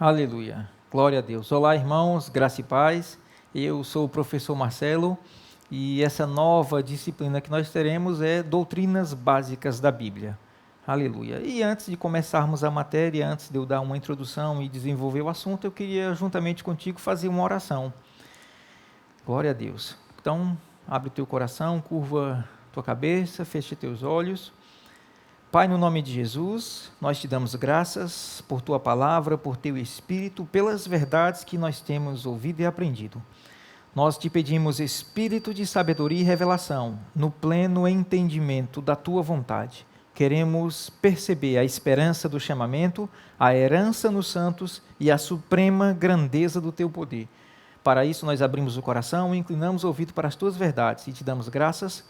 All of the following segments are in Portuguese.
Aleluia, glória a Deus. Olá, irmãos, graça e paz. Eu sou o professor Marcelo e essa nova disciplina que nós teremos é Doutrinas Básicas da Bíblia. Aleluia. E antes de começarmos a matéria, antes de eu dar uma introdução e desenvolver o assunto, eu queria juntamente contigo fazer uma oração. Glória a Deus. Então, abre o teu coração, curva tua cabeça, feche teus olhos. Pai, no nome de Jesus, nós te damos graças por tua palavra, por teu Espírito, pelas verdades que nós temos ouvido e aprendido. Nós te pedimos espírito de sabedoria e revelação, no pleno entendimento da tua vontade. Queremos perceber a esperança do chamamento, a herança nos santos e a suprema grandeza do teu poder. Para isso, nós abrimos o coração e inclinamos o ouvido para as tuas verdades e te damos graças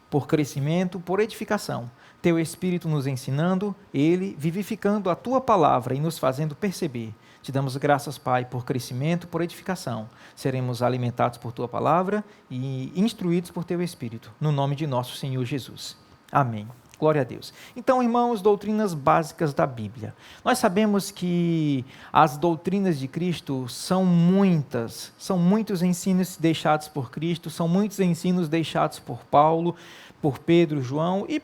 por crescimento, por edificação. Teu Espírito nos ensinando, Ele vivificando a Tua palavra e nos fazendo perceber. Te damos graças, Pai, por crescimento, por edificação. Seremos alimentados por Tua palavra e instruídos por Teu Espírito. No nome de nosso Senhor Jesus. Amém. Glória a Deus. Então, irmãos, doutrinas básicas da Bíblia. Nós sabemos que as doutrinas de Cristo são muitas, são muitos ensinos deixados por Cristo, são muitos ensinos deixados por Paulo, por Pedro, João e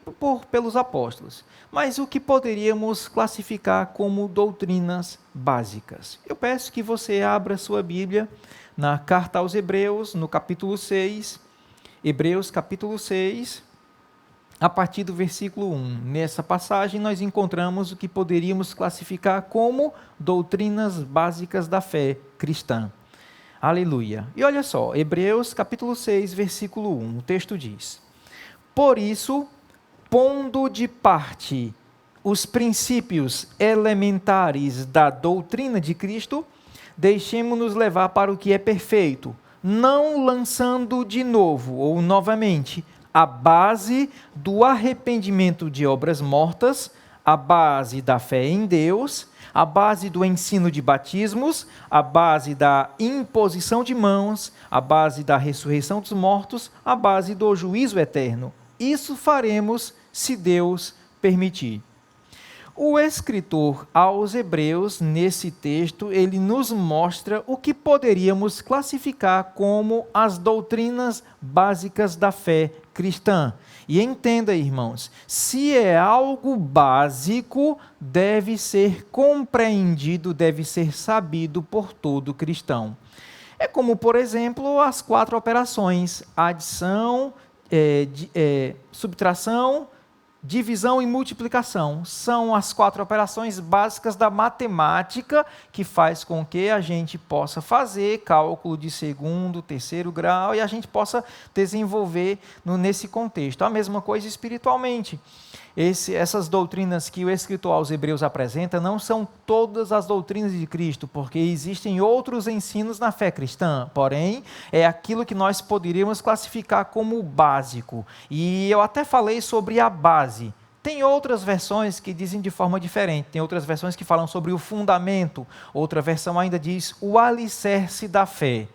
pelos apóstolos. Mas o que poderíamos classificar como doutrinas básicas? Eu peço que você abra sua Bíblia na carta aos Hebreus, no capítulo 6, Hebreus capítulo 6, a partir do versículo 1. Nessa passagem nós encontramos o que poderíamos classificar como doutrinas básicas da fé cristã. Aleluia. E olha só, Hebreus capítulo 6, versículo 1, o texto diz: Por isso, pondo de parte os princípios elementares da doutrina de Cristo, deixemo-nos levar para o que é perfeito, não lançando de novo ou novamente a base do arrependimento de obras mortas, a base da fé em Deus, a base do ensino de batismos, a base da imposição de mãos, a base da ressurreição dos mortos, a base do juízo eterno. Isso faremos se Deus permitir. O escritor aos Hebreus, nesse texto, ele nos mostra o que poderíamos classificar como as doutrinas básicas da fé cristã. E entenda, irmãos, se é algo básico, deve ser compreendido, deve ser sabido por todo cristão. É como, por exemplo, as 4 operações: adição, subtração, divisão e multiplicação. São as 4 operações básicas da matemática que faz com que a gente possa fazer cálculo de segundo, terceiro grau e a gente possa desenvolver nesse contexto. A mesma coisa espiritualmente. Essas doutrinas que o escritor aos Hebreus apresenta não são todas as doutrinas de Cristo, porque existem outros ensinos na fé cristã, porém, é aquilo que nós poderíamos classificar como básico. E eu até falei sobre a base. Tem outras versões que dizem de forma diferente, tem outras versões que falam sobre o fundamento, outra versão ainda diz o alicerce da fé.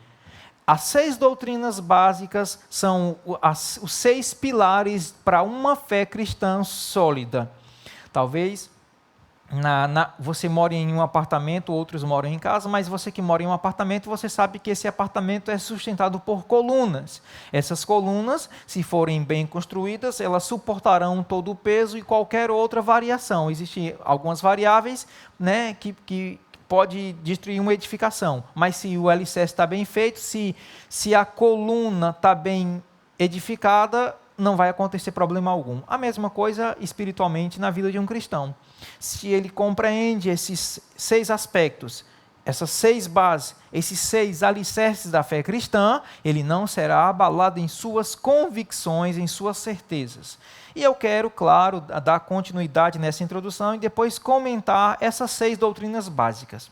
As 6 doutrinas básicas são os 6 pilares para uma fé cristã sólida. Talvez você mora em um apartamento, outros moram em casa, mas você que mora em um apartamento, você sabe que esse apartamento é sustentado por colunas. Essas colunas, se forem bem construídas, elas suportarão todo o peso e qualquer outra variação. Existem algumas variáveis, né, que pode destruir uma edificação, mas se o alicerce está bem feito, se a coluna está bem edificada, não vai acontecer problema algum. A mesma coisa espiritualmente na vida de um cristão. Se ele compreende esses 6 aspectos, essas 6 bases, esses 6 alicerces da fé cristã, ele não será abalado em suas convicções, em suas certezas. E eu quero, claro, dar continuidade nessa introdução e depois comentar essas 6 doutrinas básicas.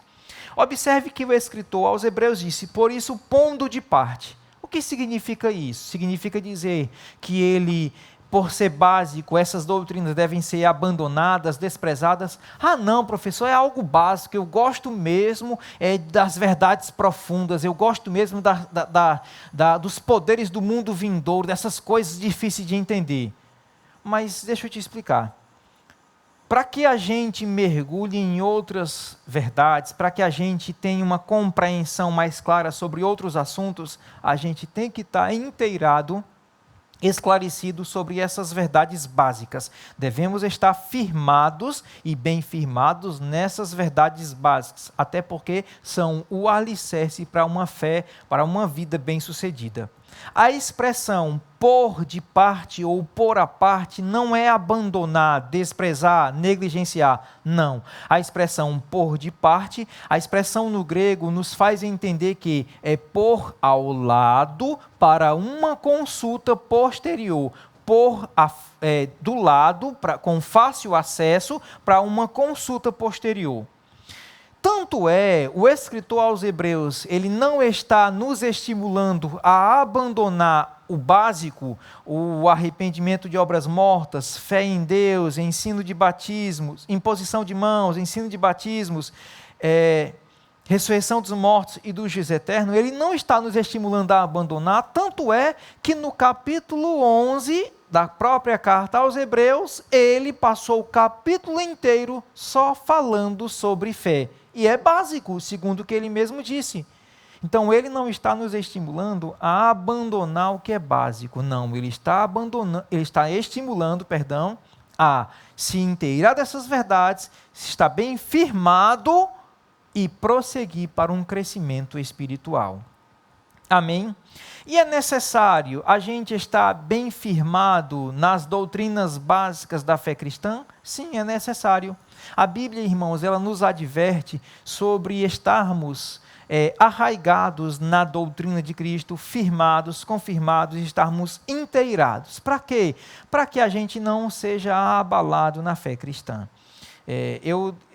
Observe que o escritor aos Hebreus disse: por isso, pondo de parte. O que significa isso? Significa dizer que ele, por ser básico, essas doutrinas devem ser abandonadas, desprezadas? Ah, não, professor, é algo básico, eu gosto mesmo das verdades profundas, eu gosto mesmo dos poderes do mundo vindouro, dessas coisas difíceis de entender. Mas deixa eu te explicar. Para que a gente mergulhe em outras verdades, para que a gente tenha uma compreensão mais clara sobre outros assuntos, a gente tem que estar inteirado, esclarecido sobre essas verdades básicas. Devemos estar firmados e bem firmados nessas verdades básicas, até porque são o alicerce para uma fé, para uma vida bem-sucedida. A expressão pôr de parte ou pôr à parte não é abandonar, desprezar, negligenciar. Não. A expressão pôr de parte, a expressão no grego nos faz entender que é pôr ao lado para uma consulta posterior. Pôr do lado, com fácil acesso, para uma consulta posterior. Tanto é, o escritor aos Hebreus, ele não está nos estimulando a abandonar o básico, o arrependimento de obras mortas, fé em Deus, ensino de batismos, imposição de mãos, ensino de batismos, ressurreição dos mortos e do juízo eterno. Ele não está nos estimulando a abandonar, tanto é que no capítulo 11 da própria carta aos Hebreus, ele passou o capítulo inteiro só falando sobre fé. E é básico, segundo o que ele mesmo disse. Então, ele não está nos estimulando a abandonar o que é básico. Não, ele está estimulando, a se inteirar dessas verdades, estar bem firmado e prosseguir para um crescimento espiritual. Amém? E é necessário a gente estar bem firmado nas doutrinas básicas da fé cristã? Sim, é necessário. A Bíblia, irmãos, ela nos adverte sobre estarmos arraigados na doutrina de Cristo, firmados, confirmados, estarmos inteirados. Para quê? Para que a gente não seja abalado na fé cristã.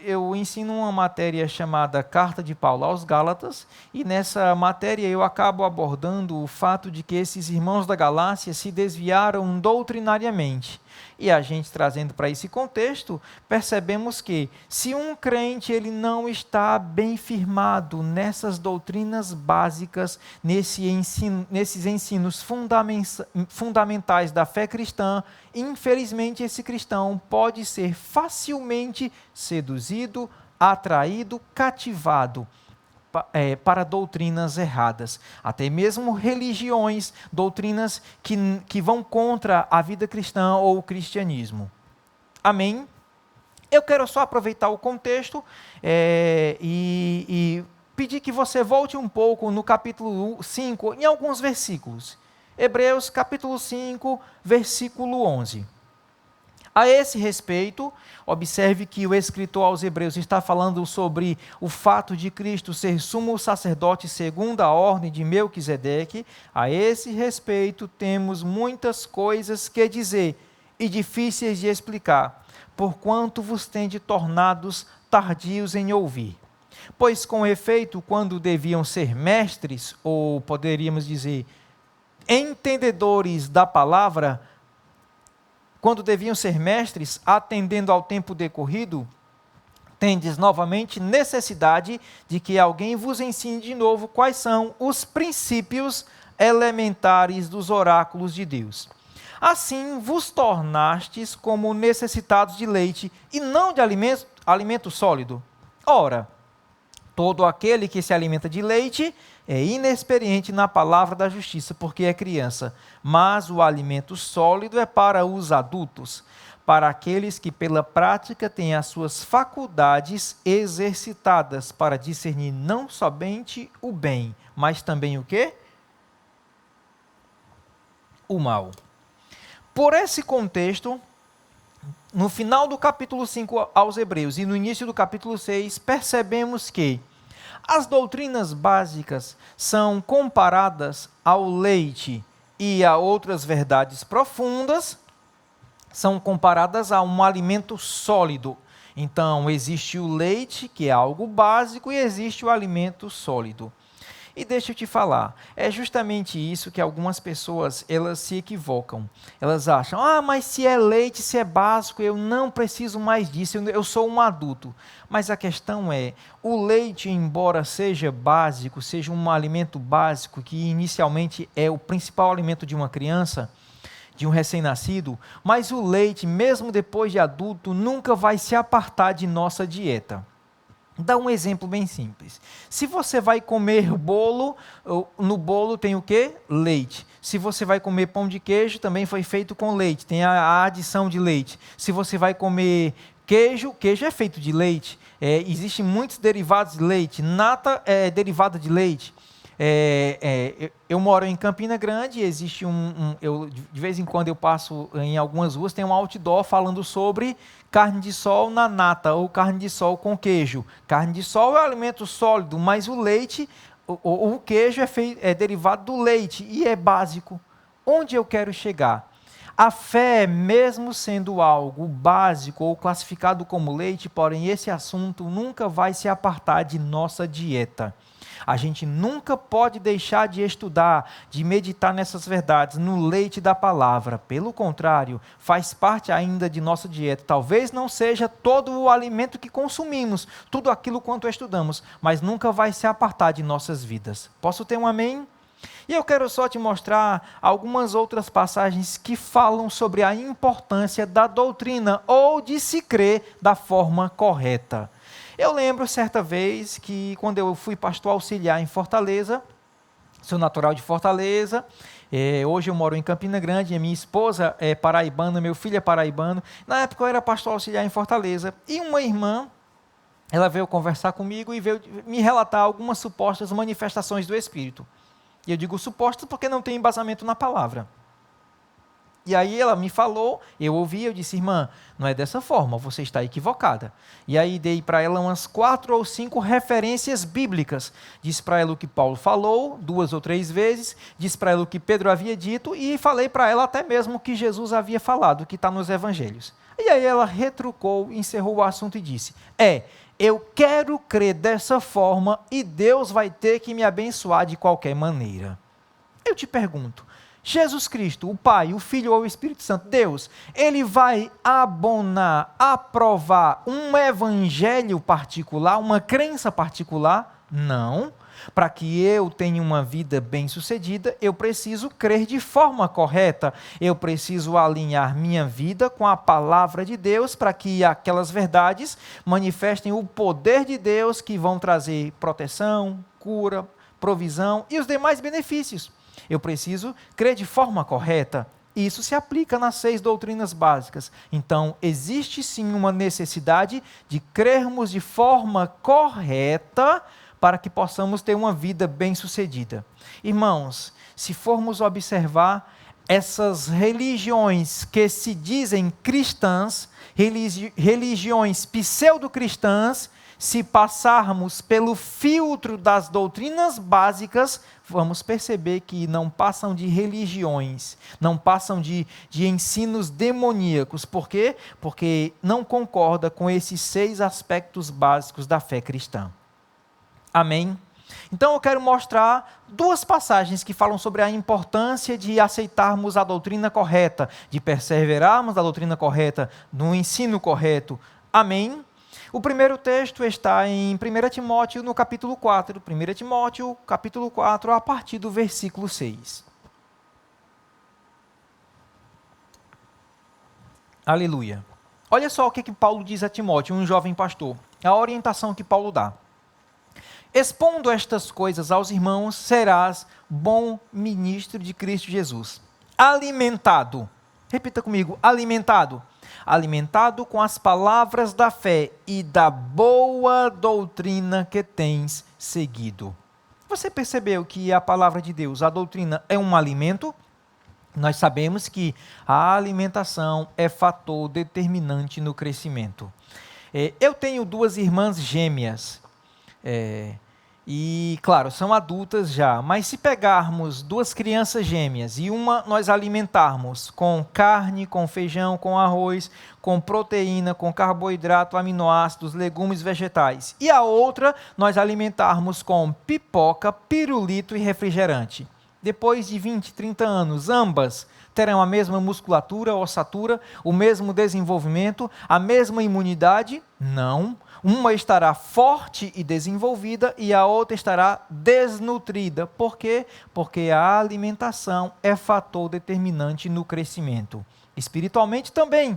Eu ensino uma matéria chamada Carta de Paulo aos Gálatas, e nessa matéria eu acabo abordando o fato de que esses irmãos da Galácia se desviaram doutrinariamente. E a gente, trazendo para esse contexto, percebemos que se um crente ele não está bem firmado nessas doutrinas básicas, nesses ensinos fundamentais da fé cristã, infelizmente esse cristão pode ser facilmente seduzido, atraído, cativado para doutrinas erradas, até mesmo religiões, doutrinas que vão contra a vida cristã ou o cristianismo. Amém? Eu quero só aproveitar o contexto e pedir que você volte um pouco no capítulo 5, em alguns versículos. Hebreus capítulo 5, versículo 11. A esse respeito, observe que o escritor aos Hebreus está falando sobre o fato de Cristo ser sumo sacerdote segundo a ordem de Melquisedeque. A esse respeito, temos muitas coisas que dizer e difíceis de explicar, porquanto vos tende tornados tardios em ouvir. Pois, com efeito, quando deviam ser mestres, ou poderíamos dizer, entendedores da palavra, quando deviam ser mestres, atendendo ao tempo decorrido, tendes novamente necessidade de que alguém vos ensine de novo quais são os princípios elementares dos oráculos de Deus. Assim vos tornastes como necessitados de leite e não de alimento sólido. Ora, todo aquele que se alimenta de leite é inexperiente na palavra da justiça, porque é criança. Mas o alimento sólido é para os adultos, para aqueles que pela prática têm as suas faculdades exercitadas para discernir não somente o bem, mas também o quê? O mal. Por esse contexto, no final do capítulo 5 aos Hebreus e no início do capítulo 6, percebemos que as doutrinas básicas são comparadas ao leite e a outras verdades profundas, são comparadas a um alimento sólido. Então, existe o leite, que é algo básico, e existe o alimento sólido. E deixa eu te falar, é justamente isso que algumas pessoas, elas se equivocam. Elas acham, mas se é leite, se é básico, eu não preciso mais disso, eu sou um adulto. Mas a questão é, o leite, embora seja básico, seja um alimento básico, que inicialmente é o principal alimento de uma criança, de um recém-nascido, mas o leite, mesmo depois de adulto, nunca vai se apartar de nossa dieta. Dá um exemplo bem simples. Se você vai comer bolo, no bolo tem o quê? Leite. Se você vai comer pão de queijo, também foi feito com leite, tem a adição de leite. Se você vai comer queijo, queijo é feito de leite. Existem muitos derivados de leite. Nata é derivada de leite. Eu moro em Campina Grande, existe de vez em quando eu passo em algumas ruas, tem um outdoor falando sobre carne de sol na nata, ou carne de sol com queijo. Carne de sol é um alimento sólido, mas o leite, o queijo é derivado do leite e é básico. Onde eu quero chegar? A fé, mesmo sendo algo básico ou classificado como leite, porém esse assunto nunca vai se apartar de nossa dieta. A gente nunca pode deixar de estudar, de meditar nessas verdades, no leite da palavra. Pelo contrário, faz parte ainda de nossa dieta. Talvez não seja todo o alimento que consumimos, tudo aquilo quanto estudamos, mas nunca vai se apartar de nossas vidas. Posso ter um amém? E eu quero só te mostrar algumas outras passagens que falam sobre a importância da doutrina ou de se crer da forma correta. Eu lembro certa vez que quando eu fui pastor auxiliar em Fortaleza, sou natural de Fortaleza, hoje eu moro em Campina Grande, a minha esposa é paraibana, meu filho é paraibano. Na época eu era pastor auxiliar em Fortaleza e uma irmã, ela veio conversar comigo e veio me relatar algumas supostas manifestações do Espírito. E eu digo supostas porque não tem embasamento na palavra. E aí ela me falou, eu ouvi, eu disse, irmã, não é dessa forma, você está equivocada. E aí dei para ela umas 4 ou 5 referências bíblicas. Disse para ela o que Paulo falou, 2 ou 3 vezes, disse para ela o que Pedro havia dito e falei para ela até mesmo o que Jesus havia falado, que está nos evangelhos. E aí ela retrucou, encerrou o assunto e disse, eu quero crer dessa forma e Deus vai ter que me abençoar de qualquer maneira. Eu te pergunto, Jesus Cristo, o Pai, o Filho ou o Espírito Santo, Deus, ele vai abonar, aprovar um evangelho particular, uma crença particular? Não. Para que eu tenha uma vida bem-sucedida, eu preciso crer de forma correta. Eu preciso alinhar minha vida com a palavra de Deus para que aquelas verdades manifestem o poder de Deus que vão trazer proteção, cura, provisão e os demais benefícios. Eu preciso crer de forma correta. Isso se aplica nas 6 doutrinas básicas. Então, existe sim uma necessidade de crermos de forma correta para que possamos ter uma vida bem-sucedida. Irmãos, se formos observar essas religiões que se dizem cristãs, religiões pseudo-cristãs, se passarmos pelo filtro das doutrinas básicas, vamos perceber que não passam de religiões, não passam de ensinos demoníacos. Por quê? Porque não concorda com esses 6 aspectos básicos da fé cristã. Amém? Então eu quero mostrar 2 passagens que falam sobre a importância de aceitarmos a doutrina correta, de perseverarmos na doutrina correta, no ensino correto. Amém? O primeiro texto está em 1 Timóteo, no capítulo 4. 1 Timóteo, capítulo 4, a partir do versículo 6. Aleluia. Olha só o que Paulo diz a Timóteo, um jovem pastor. A orientação que Paulo dá. Expondo estas coisas aos irmãos, serás bom ministro de Cristo Jesus. Alimentado. Repita comigo, alimentado. Alimentado com as palavras da fé e da boa doutrina que tens seguido. Você percebeu que a palavra de Deus, a doutrina, é um alimento? Nós sabemos que a alimentação é fator determinante no crescimento. Eu tenho 2 irmãs gêmeas. E, claro, são adultas já, mas se pegarmos 2 crianças gêmeas e uma nós alimentarmos com carne, com feijão, com arroz, com proteína, com carboidrato, aminoácidos, legumes, vegetais, e a outra nós alimentarmos com pipoca, pirulito e refrigerante. Depois de 20, 30 anos, ambas terão a mesma musculatura, ossatura, o mesmo desenvolvimento, a mesma imunidade? Não. Uma estará forte e desenvolvida e a outra estará desnutrida. Por quê? Porque a alimentação é fator determinante no crescimento. Espiritualmente também.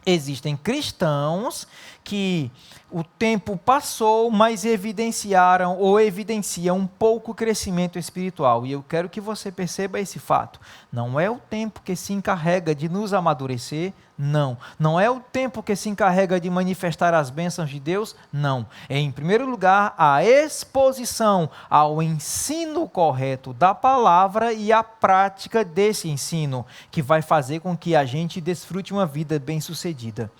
Existem cristãos que o tempo passou, mas evidenciaram ou evidenciam um pouco crescimento espiritual. E eu quero que você perceba esse fato. Não é o tempo que se encarrega de nos amadurecer, não. Não é o tempo que se encarrega de manifestar as bênçãos de Deus, não. É, em primeiro lugar, a exposição ao ensino correto da palavra e a prática desse ensino, que vai fazer com que a gente desfrute uma vida bem-sucedida.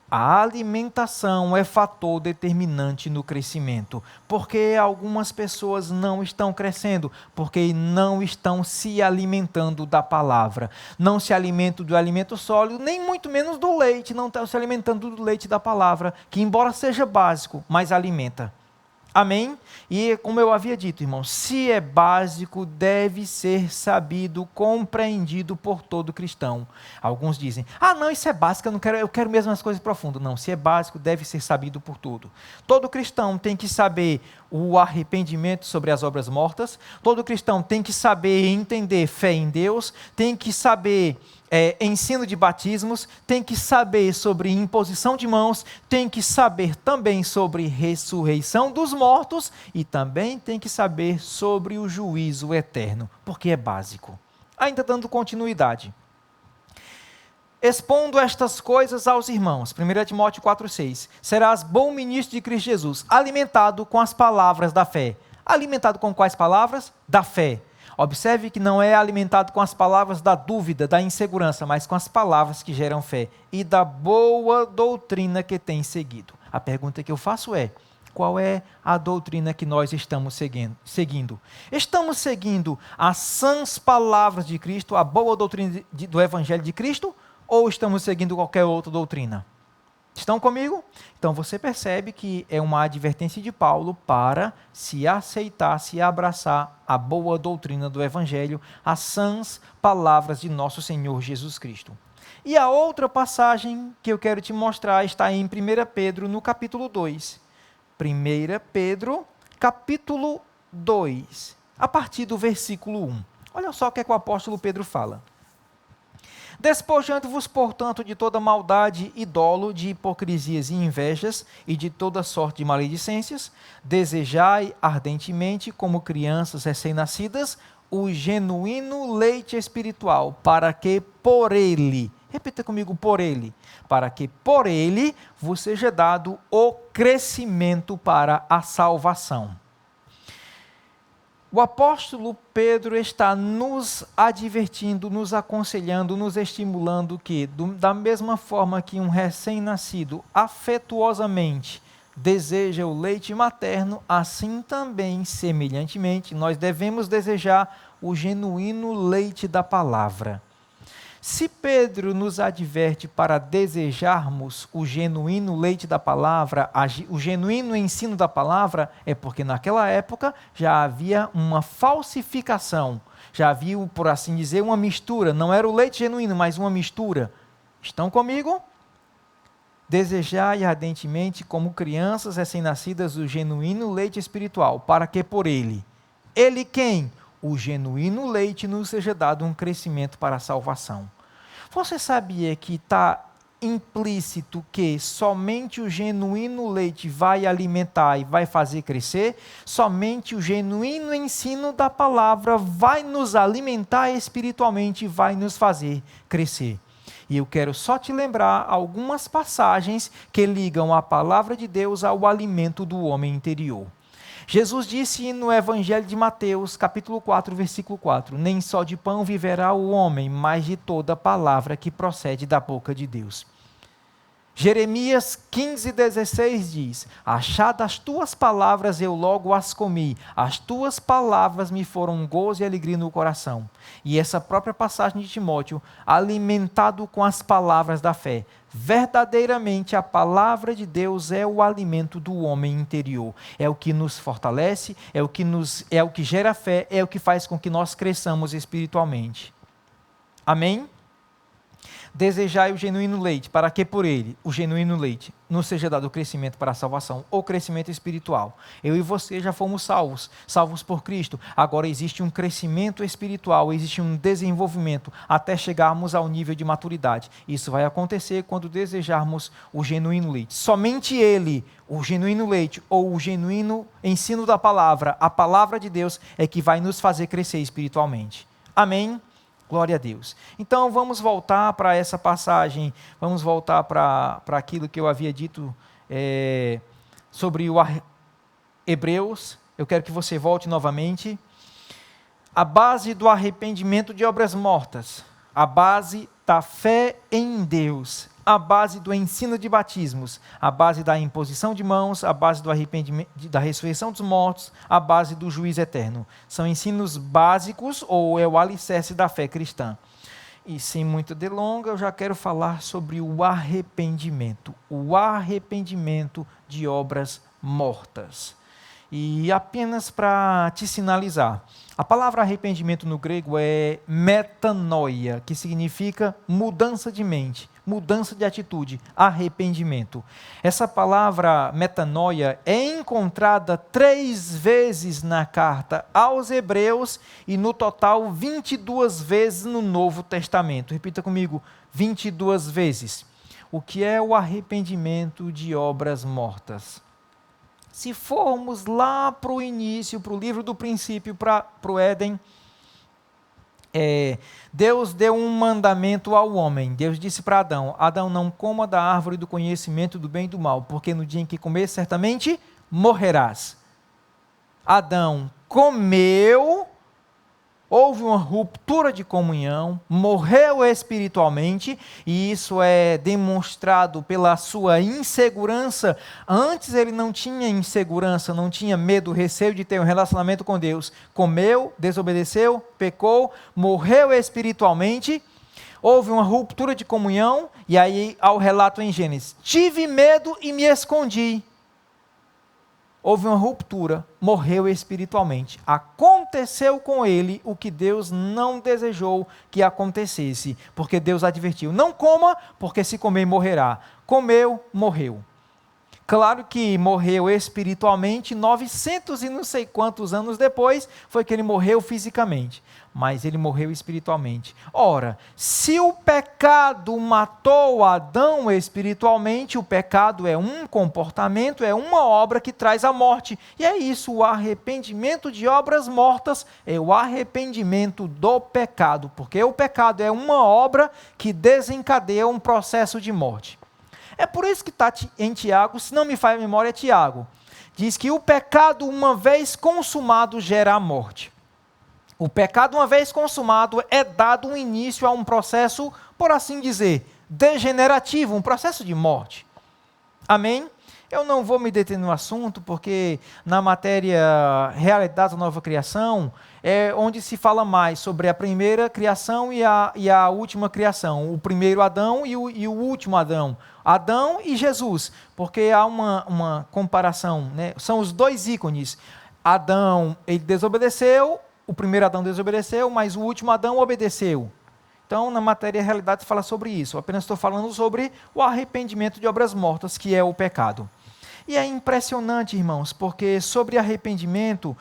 A alimentação é fator determinante no crescimento, porque algumas pessoas não estão crescendo, porque não estão se alimentando da palavra, não se alimentam do alimento sólido, nem muito menos do leite, não estão se alimentando do leite da palavra, que embora seja básico, mas alimenta. Amém? E como eu havia dito, irmãos, se é básico, deve ser sabido, compreendido por todo cristão. Alguns dizem, não, isso é básico, eu quero mesmo as coisas profundas. Não, se é básico, deve ser sabido por todo. Todo cristão tem que saber o arrependimento sobre as obras mortas, todo cristão tem que saber e entender fé em Deus, tem que saber ensino de batismos, tem que saber sobre imposição de mãos, tem que saber também sobre ressurreição dos mortos e também tem que saber sobre o juízo eterno, porque é básico. Ainda dando continuidade. Expondo estas coisas aos irmãos, 1 Timóteo 4,6, serás bom ministro de Cristo Jesus, alimentado com as palavras da fé. Alimentado com quais palavras? Da fé. Observe que não é alimentado com as palavras da dúvida, da insegurança, mas com as palavras que geram fé e da boa doutrina que tem seguido. A pergunta que eu faço é, qual é a doutrina que nós estamos seguindo? Estamos seguindo as sãs palavras de Cristo, a boa doutrina do Evangelho de Cristo, ou estamos seguindo qualquer outra doutrina? Estão comigo? Então você percebe que é uma advertência de Paulo para se aceitar, se abraçar a boa doutrina do Evangelho, as sãs palavras de nosso Senhor Jesus Cristo. E a outra passagem que eu quero te mostrar está em 1 Pedro, no capítulo 2. 1 Pedro, capítulo 2, a partir do versículo 1. Olha só o que é que o apóstolo Pedro fala. Despojando-vos, portanto, de toda maldade e dolo, de hipocrisias e invejas, e de toda sorte de maledicências, desejai ardentemente, como crianças recém-nascidas, o genuíno leite espiritual, para que por ele, repita comigo, por ele, para que por ele vos seja dado o crescimento para a salvação. O apóstolo Pedro está nos advertindo, nos aconselhando, nos estimulando que, da mesma forma que um recém-nascido afetuosamente deseja o leite materno, assim também, semelhantemente, nós devemos desejar o genuíno leite da palavra. Se Pedro nos adverte para desejarmos o genuíno leite da palavra, o genuíno ensino da palavra, é porque naquela época já havia uma falsificação, já havia, por assim dizer, uma mistura, não era o leite genuíno, mas uma mistura. Estão comigo? Desejai ardentemente, como crianças recém-nascidas, o genuíno leite espiritual, para que por ele quem? O genuíno leite nos seja dado um crescimento para a salvação. Você sabia que está implícito que somente o genuíno leite vai alimentar e vai fazer crescer? Somente o genuíno ensino da palavra vai nos alimentar espiritualmente e vai nos fazer crescer. E eu quero só te lembrar algumas passagens que ligam a palavra de Deus ao alimento do homem interior. Jesus disse no Evangelho de Mateus, capítulo 4, versículo 4, nem só de pão viverá o homem, mas de toda palavra que procede da boca de Deus. Jeremias 15,16 diz: achadas as tuas palavras, eu logo as comi. As tuas palavras me foram um gozo e alegria no coração. E essa própria passagem de Timóteo, alimentado com as palavras da fé. Verdadeiramente a palavra de Deus é o alimento do homem interior. É o que nos fortalece, é o que gera fé, é o que faz com que nós cresçamos espiritualmente. Amém? Desejai o genuíno leite, para que por ele, o genuíno leite, nos seja dado o crescimento para a salvação, ou crescimento espiritual. Eu e você já fomos salvos por Cristo. Agora existe um crescimento espiritual, existe um desenvolvimento, até chegarmos ao nível de maturidade. Isso vai acontecer quando desejarmos o genuíno leite. Somente ele, o genuíno leite, ou o genuíno ensino da palavra, a palavra de Deus, é que vai nos fazer crescer espiritualmente. Amém? Glória a Deus. Então vamos voltar para essa passagem, vamos voltar para aquilo que eu havia dito sobre o Hebreus. Eu quero que você volte novamente. A base do arrependimento de obras mortas, a base da fé em Deus, a base do ensino de batismos, a base da imposição de mãos, a base do arrependimento, da ressurreição dos mortos, a base do juízo eterno. São ensinos básicos, ou é o alicerce da fé cristã. E sem muita delonga, eu já quero falar sobre o arrependimento de obras mortas. E apenas para te sinalizar, a palavra arrependimento no grego é metanoia, que significa mudança de mente, mudança de atitude, arrependimento. Essa palavra metanoia é encontrada 3 vezes na carta aos Hebreus e no total 22 vezes no Novo Testamento. Repita comigo, 22 vezes. O que é o arrependimento de obras mortas? Se formos lá para o início, para o livro do princípio, para o Éden, Deus deu um mandamento ao homem. Deus disse para Adão: Adão, não coma da árvore do conhecimento do bem e do mal, porque no dia em que comer, certamente morrerás. Adão comeu, houve uma ruptura de comunhão, morreu espiritualmente, e isso é demonstrado pela sua insegurança. Antes ele não tinha insegurança, não tinha medo, receio de ter um relacionamento com Deus. Comeu, desobedeceu, pecou, morreu espiritualmente, houve uma ruptura de comunhão, e aí há o relato em Gênesis: tive medo e me escondi. Houve uma ruptura, morreu espiritualmente. Aconteceu com ele o que Deus não desejou que acontecesse, porque Deus advertiu: não coma, porque se comer morrerá. Comeu, morreu. Claro que morreu espiritualmente, 900 e não sei quantos anos depois, foi que ele morreu fisicamente, mas ele morreu espiritualmente. Ora, se o pecado matou Adão espiritualmente, o pecado é um comportamento, é uma obra que traz a morte. E é isso, o arrependimento de obras mortas é o arrependimento do pecado, porque o pecado é uma obra que desencadeia um processo de morte. É por isso que está em Tiago, se não me falha a memória, é Tiago. Diz que o pecado, uma vez consumado, gera a morte. O pecado, uma vez consumado, é dado um início a um processo, por assim dizer, degenerativo, um processo de morte. Amém? Eu não vou me deter no assunto, porque na matéria Realidade da Nova Criação, é onde se fala mais sobre a primeira criação e a última criação. O primeiro Adão e o último Adão. Adão e Jesus, porque há uma comparação, né? São os dois ícones. Adão, ele desobedeceu, o primeiro Adão desobedeceu, mas o último Adão obedeceu. Então, na matéria Realidade se fala sobre isso. Eu apenas estou falando sobre o arrependimento de obras mortas, que é o pecado. E é impressionante, irmãos, porque sobre arrependimento,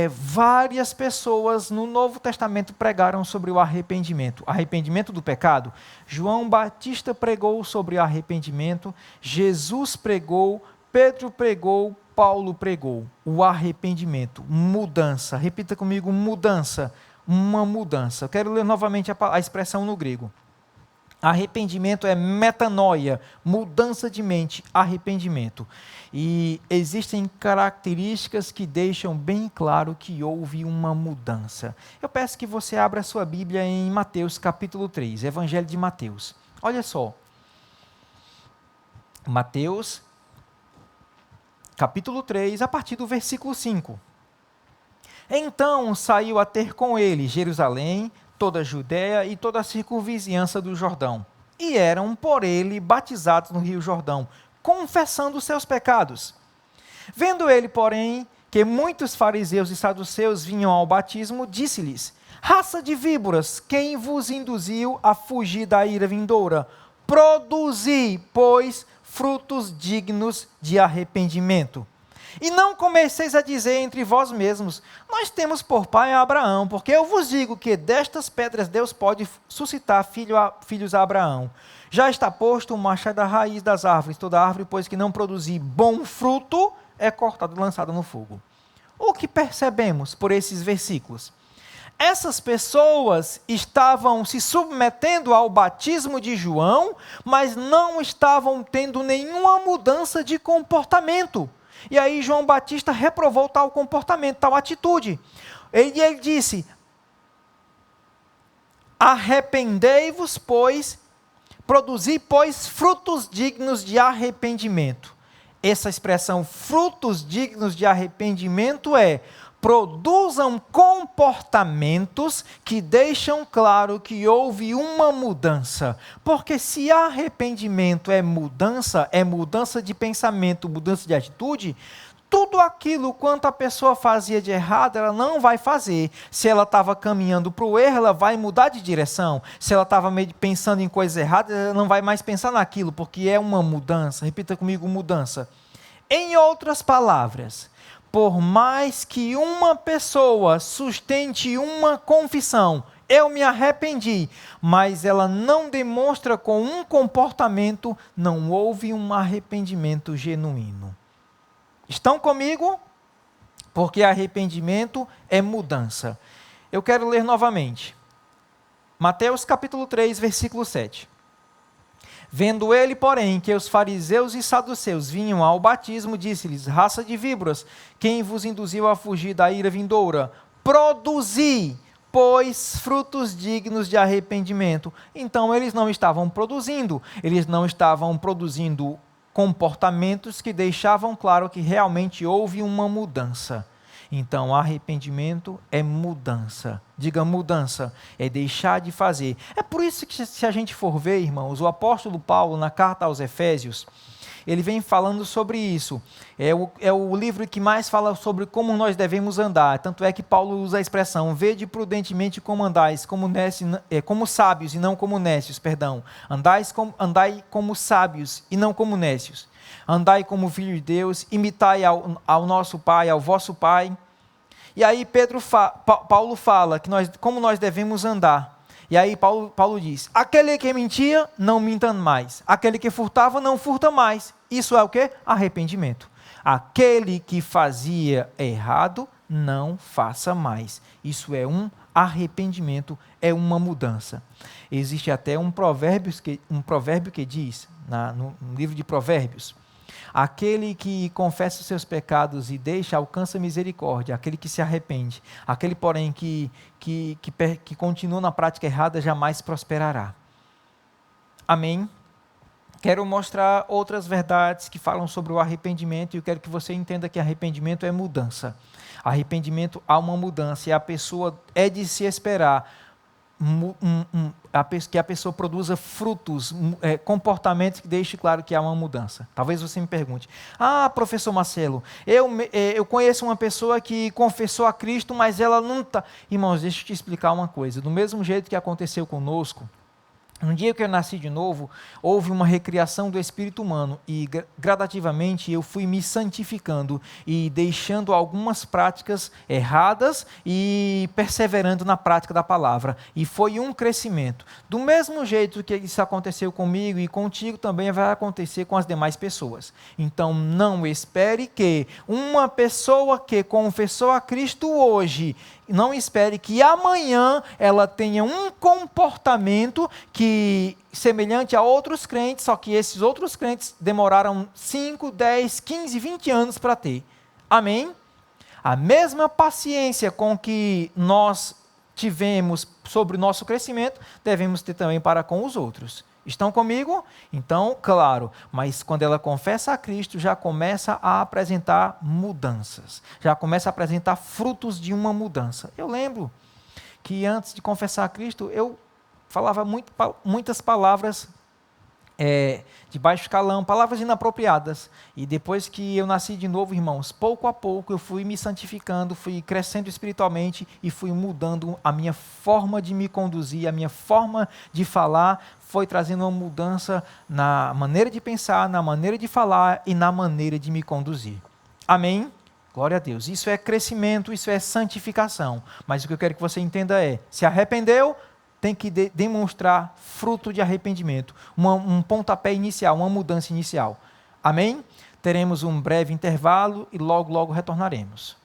várias pessoas no Novo Testamento pregaram sobre o arrependimento do pecado. João Batista pregou sobre o arrependimento, Jesus pregou, Pedro pregou, Paulo pregou. O arrependimento, mudança. Repita comigo, mudança. Uma mudança. Eu quero ler novamente a expressão no grego. Arrependimento é metanoia, mudança de mente, arrependimento. E existem características que deixam bem claro que houve uma mudança. Eu peço que você abra a sua Bíblia em Mateus capítulo 3, Evangelho de Mateus. Olha só. Mateus, capítulo 3, a partir do versículo 5. Então saiu a ter com ele Jerusalém, toda a Judéia e toda a circunvizinhança do Jordão. E eram por ele batizados no rio Jordão, confessando os seus pecados. Vendo ele, porém, que muitos fariseus e saduceus vinham ao batismo, disse-lhes: raça de víboras, quem vos induziu a fugir da ira vindoura? Produzi, pois, frutos dignos de arrependimento. E não comeceis a dizer entre vós mesmos: nós temos por pai a Abraão, porque eu vos digo que destas pedras Deus pode suscitar filhos a Abraão. Já está posto o machado da raiz das árvores, toda árvore, pois que não produzir bom fruto, é cortada e lançada no fogo. O que percebemos por esses versículos? Essas pessoas estavam se submetendo ao batismo de João, mas não estavam tendo nenhuma mudança de comportamento. E aí João Batista reprovou tal comportamento, tal atitude. Ele disse: arrependei-vos, pois, produzi, pois, frutos dignos de arrependimento. Essa expressão, frutos dignos de arrependimento, produzam comportamentos que deixam claro que houve uma mudança. Porque se arrependimento é mudança de pensamento, mudança de atitude, tudo aquilo quanto a pessoa fazia de errado, ela não vai fazer. Se ela estava caminhando para o erro, ela vai mudar de direção. Se ela estava pensando em coisas erradas, ela não vai mais pensar naquilo, porque é uma mudança. Repita comigo, mudança. Em outras palavras, por mais que uma pessoa sustente uma confissão, eu me arrependi, mas ela não demonstra com um comportamento, não houve um arrependimento genuíno. Estão comigo? Porque arrependimento é mudança. Eu quero ler novamente. Mateus capítulo 3, versículo 7. Vendo ele, porém, que os fariseus e saduceus vinham ao batismo, disse-lhes: raça de víboras, quem vos induziu a fugir da ira vindoura? Produzi, pois, frutos dignos de arrependimento. Então eles não estavam produzindo comportamentos que deixavam claro que realmente houve uma mudança. Então, arrependimento é mudança. Diga mudança, é deixar de fazer. É por isso que, se a gente for ver, irmãos, o apóstolo Paulo, na carta aos Efésios, ele vem falando sobre isso. É o livro que mais fala sobre como nós devemos andar. Tanto é que Paulo usa a expressão: vede prudentemente como andais, como sábios e não como nécios, perdão. Andai como sábios e não como nécios. Andai como filhos de Deus, imitai ao nosso Pai, ao vosso Pai. E aí Paulo fala que como nós devemos andar. E aí Paulo diz: aquele que mentia, não minta mais. Aquele que furtava, não furta mais. Isso é o quê? Arrependimento. Aquele que fazia errado, não faça mais. Isso é um arrependimento, é uma mudança. Existe até um provérbio que diz, no livro de Provérbios: aquele que confessa os seus pecados e deixa, alcança misericórdia. Aquele que se arrepende. Aquele, porém, que continua na prática errada, jamais prosperará. Amém? Quero mostrar outras verdades que falam sobre o arrependimento, e eu quero que você entenda que arrependimento é mudança. Arrependimento há uma mudança, e a pessoa é de se esperar que a pessoa produza frutos, comportamentos que deixem claro que há uma mudança. Talvez você me pergunte: professor Marcelo, eu conheço uma pessoa que confessou a Cristo, mas ela não está... Irmãos, deixa eu te explicar uma coisa. Do mesmo jeito que aconteceu conosco, no dia que eu nasci de novo, houve uma recriação do espírito humano e gradativamente eu fui me santificando e deixando algumas práticas erradas e perseverando na prática da palavra. E foi um crescimento. Do mesmo jeito que isso aconteceu comigo e contigo, também vai acontecer com as demais pessoas. Então não espere que uma pessoa que confessou a Cristo hoje, não espere que amanhã ela tenha um comportamento semelhante a outros crentes, só que esses outros crentes demoraram 5, 10, 15, 20 anos para ter. Amém? A mesma paciência com que nós tivemos sobre o nosso crescimento, devemos ter também para com os outros. Estão comigo? Então, claro, mas quando ela confessa a Cristo, já começa a apresentar mudanças, já começa a apresentar frutos de uma mudança. Eu lembro que antes de confessar a Cristo, eu falava muitas palavras de baixo calão, palavras inapropriadas. E depois que eu nasci de novo, irmãos, pouco a pouco eu fui me santificando, fui crescendo espiritualmente e fui mudando a minha forma de me conduzir, a minha forma de falar, foi trazendo uma mudança na maneira de pensar, na maneira de falar e na maneira de me conduzir. Amém? Glória a Deus. Isso é crescimento, isso é santificação. Mas o que eu quero que você entenda é, se arrependeu, tem que demonstrar fruto de arrependimento, um pontapé inicial, uma mudança inicial. Amém? Teremos um breve intervalo e logo, logo retornaremos.